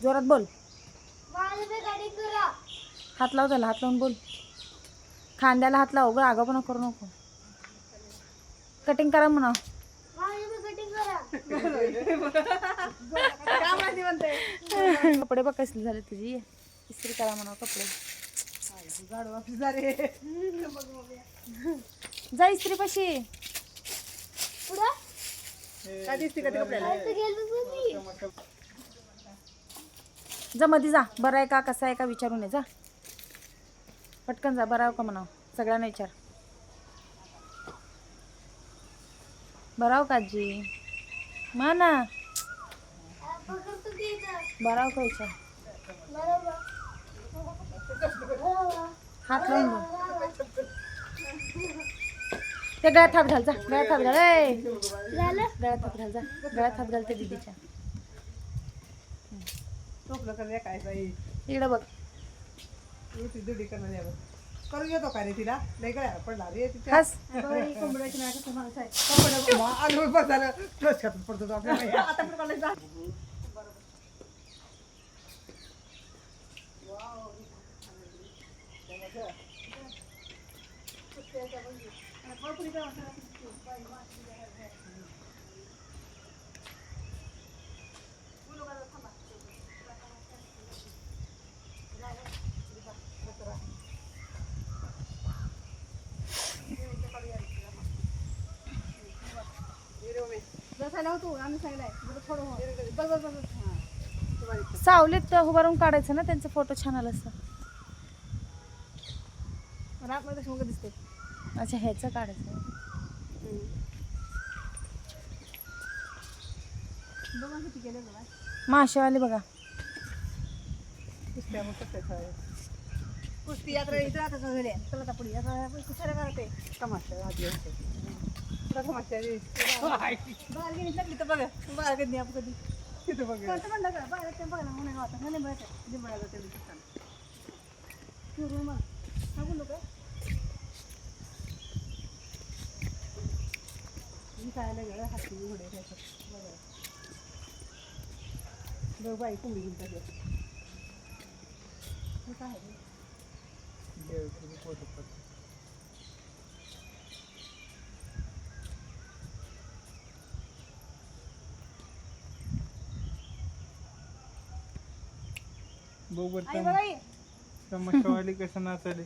जोरात बोल. हात लाव त्याला, हात लावून बोल. खांद्याला हात लाव ग, आगाऊपणा करू नको. कटिंग करा म्हणा. कपडे बघ कसले झाले तुझी. इस्त्री करा म्हणा कपडे. जा इस्त्री पाशी. जा मध्ये जा. बरं आहे का, कसं आहे का विचारून ये. जा पटकन जा. बरं आहे का म्हणा, सगळ्यांना विचार. बराव का आजी म्हणा. बराव का विचार. हात लावून बोल. ते गळ्यात हात घाल. जा गळ्यात हात घाल. गळ्यात हात घाल. जा गळ्यात हात घाल ते दीदीच्या. इकडे बघ. करून घेतो का रे तिला. लय गळ्याला पडला रे तिच्या. हस. पडतो आपल्याला. आता पण कॉलेज जा. सावलीत उभारून काढायचं ना, त्यांचा फोटो छान आला असता. दिसते. अच्छा ह्याचं काढायचं. माशावाले बघा. कुस्ती यात्रा इथं आता झाली. चला पुढे आता कुस्त्या करते. तमाशा आधी असते. तमाशा बाहेर गेली लागली तर बघा. बाहेर कधी आपण कधी तिथं बघा. कोणतं म्हणलं का बाहेर ते बघा म्हणून होता. नाही बघायचं जिंबळाला ते सुरू मग सांगू नको. मी काय लागलं हाती घोडे बघा. बघ बाई कोंबडी घेऊन टाकलं. हे काय आहे. तमाशावाली कसं नाचाले.